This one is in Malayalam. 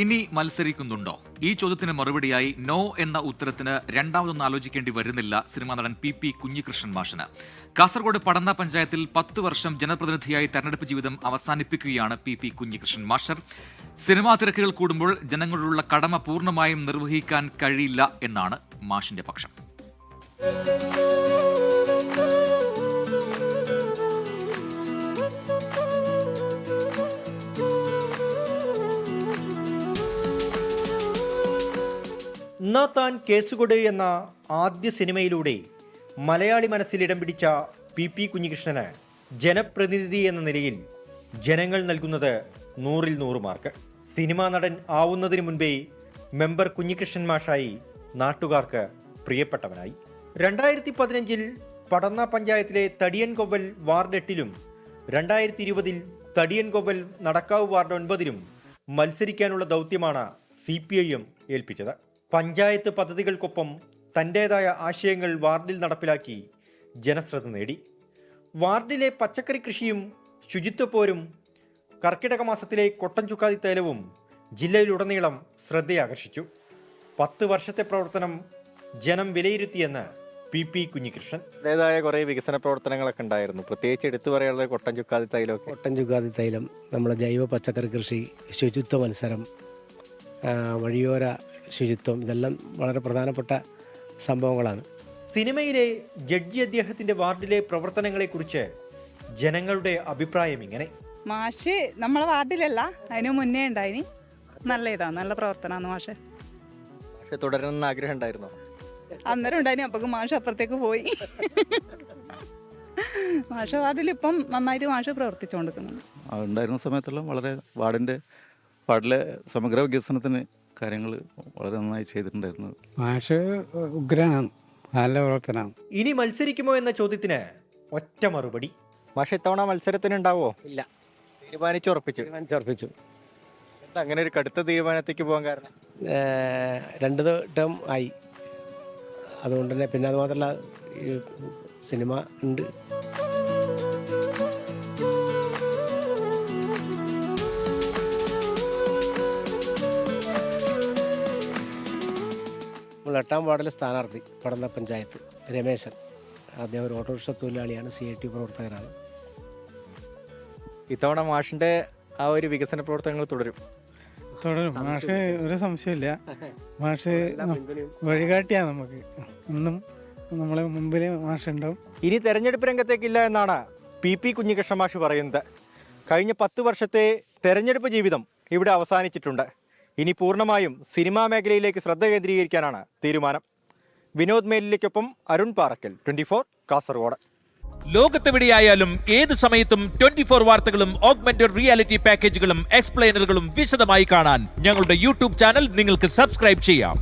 ഇനി മത്സരിക്കുന്നുണ്ടോ? ഈ ചോദ്യത്തിന് മറുപടിയായി നോ എന്ന ഉത്തരത്തിന് രണ്ടാമതൊന്നും ആലോചിക്കേണ്ടി വരുന്നില്ല സിനിമാ നടൻ പി കുഞ്ഞികൃഷ്ണൻ മാഷിന്. കാസർഗോഡ് പടന്ന പഞ്ചായത്തിൽ 10 വർഷം ജനപ്രതിനിധിയായി തെരഞ്ഞെടുപ്പ് ജീവിതം അവസാനിപ്പിക്കുകയാണ് പി കുഞ്ഞികൃഷ്ണൻ മാസ്റ്റർ. സിനിമാ തിരക്കുകൾ കൂടുമ്പോൾ ജനങ്ങളോടുള്ള കടമ പൂർണ്ണമായും നിർവഹിക്കാൻ കഴിയില്ല എന്നാണ് മാഷിന്റെ പക്ഷം. എന്നാ താൻ കേസുകൊട് എന്ന ആദ്യ സിനിമയിലൂടെ മലയാളി മനസ്സിൽ ഇടം പിടിച്ച പി കുഞ്ഞികൃഷ്ണന് ജനപ്രതിനിധി എന്ന നിലയിൽ ജനങ്ങൾ നൽകുന്നത് 100-ൽ 100 മാർക്ക്. സിനിമാ നടൻ ആവുന്നതിന് മുൻപേ മെമ്പർ കുഞ്ഞികൃഷ്ണൻ മാഷായി നാട്ടുകാർക്ക് പ്രിയപ്പെട്ടവനായി. 2015-ൽ പടന്ന പഞ്ചായത്തിലെ തടിയൻകൊവ്വൽ വാർഡ് 8-ലും 2020-ൽ തടിയൻകൊവ്വൽ നടക്കാവ് വാർഡ് 9-ലും മത്സരിക്കാനുള്ള ദൗത്യമാണ് CPIM ഏൽപ്പിച്ചത്. പഞ്ചായത്ത് പദ്ധതികൾക്കൊപ്പം തൻ്റേതായ ആശയങ്ങൾ വാർഡിൽ നടപ്പിലാക്കി ജനശ്രദ്ധ നേടി. വാർഡിലെ പച്ചക്കറി കൃഷിയും ശുചിത്വപ്പോരും കർക്കിടക മാസത്തിലെ കൊട്ടൻ ചുക്കാതി തൈലവും ജില്ലയിലുടനീളം ശ്രദ്ധയാകർഷിച്ചു. 10 വർഷത്തെ പ്രവർത്തനം ജനം വിലയിരുത്തിയെന്ന് പി കുഞ്ഞികൃഷ്ണൻ. അതേതായ കുറേ വികസന പ്രവർത്തനങ്ങളൊക്കെ ഉണ്ടായിരുന്നു. പ്രത്യേകിച്ച് എടുത്തു പറയാനുള്ളത് കൊട്ടൻ ചുക്കാതി തൈലം. കൊട്ടൻ ചുക്കാതി തൈലം, നമ്മുടെ ജൈവ പച്ചക്കറി കൃഷി, ശുചിത്വ മത്സരം, വഴിയോര ശുചിത്വം, ഇതെല്ലാം വളരെ പ്രധാനപ്പെട്ട സംഭവങ്ങളാണ്. സിനിമയിലെ ജഡ്ജി അദ്ദേഹത്തിന്റെ വാർഡിലെ പ്രവർത്തനങ്ങളെക്കുറിച്ച് ജനങ്ങളുടെ അഭിപ്രായം ഇങ്ങനെ. മാഷ് നമ്മളെ വാർഡിലല്ല, അതിന് മുന്നേ ഉണ്ടായിനി. നല്ല പ്രവർത്തനമാണ് മാഷ്. പക്ഷെ തുടരണമെന്ന് ആഗ്രഹം ഉണ്ടായിരുന്നോ? അന്നേരം ഉണ്ടായിനി, അപ്പൊ മാഷ് അപ്പുറത്തേക്ക് പോയി. മാഷ വാർഡിൽ ഇപ്പം നന്നായിട്ട് മാഷ് പ്രവർത്തിച്ചുകൊണ്ടിരിക്കുന്നുണ്ട്. അതുണ്ടായിരുന്ന സമയത്തെല്ലാം വളരെ വാർഡിലെ സമഗ്ര വികസനത്തിന് കാര്യങ്ങൾ വളരെ നന്നായി ചെയ്തിട്ടുണ്ടായിരുന്നു. മാഷ് ഉഗ്രനാണ്, നല്ല പ്രവർത്തനമാണ്. ഇനി മത്സരിക്കുമോ എന്ന ചോദ്യത്തിന് ഒറ്റ മറുപടി. പക്ഷെ ഇത്തവണ മത്സരത്തിന് ഉണ്ടാവോ? ഇല്ല, തീരുമാനിച്ചുറപ്പിച്ചു. എന്താ അങ്ങനെ ഒരു കടുത്ത തീരുമാനത്തേക്ക് പോകാൻ കാരണം? 2 ടേം ആയി, അതുകൊണ്ട് തന്നെ. പിന്നെ അത് മാത്രമല്ല, ഈ സിനിമ ഉണ്ട്. നമ്മൾ 8-ാം വാർഡിലെ സ്ഥാനാർത്ഥി പടന്ന പഞ്ചായത്ത് രമേശൻ. അദ്ദേഹം ഒരു ഓട്ടോറിക്ഷ തൊഴിലാളിയാണ്, CIT പ്രവർത്തകരാണ്. ഇത്തവണ മാഷിന്റെ ആ ഒരു വികസന പ്രവർത്തനങ്ങൾ തുടരും. മാഷ് ഒരു സംശയമില്ല, മാഷ് വഴികാട്ടിയാണ്. നമുക്ക് ഇന്നും നമ്മളെ മുമ്പിൽ മാഷ് ഉണ്ടാവും. ഇനി തെരഞ്ഞെടുപ്പ് രംഗത്തേക്കില്ല എന്നാണ് പി കുഞ്ഞികൃഷ്ണൻ മാഷ് പറയുന്നത്. കഴിഞ്ഞ 10 വർഷത്തെ തെരഞ്ഞെടുപ്പ് ജീവിതം ഇവിടെ അവസാനിച്ചിട്ടുണ്ട്. ഇനി പൂർണ്ണമായും സിനിമാ മേഖലയിലേക്ക് ശ്രദ്ധ കേന്ദ്രീകരിക്കാനാണ് തീരുമാനം. വിനോദ് മേലിലേക്കൊപ്പം അരുൺ പാറക്കൽ, 24 കാസർഗോഡ്. ലോകത്തെവിടെയായാലും ഏത് സമയത്തും 24 വാർത്തകളും ഓഗ്മെന്റഡ് റിയാലിറ്റി പാക്കേജുകളും എക്സ്പ്ലെയിനറുകളും വിശദമായി കാണാൻ ഞങ്ങളുടെ YouTube ചാനൽ നിങ്ങൾക്ക് സബ്സ്ക്രൈബ് ചെയ്യാം.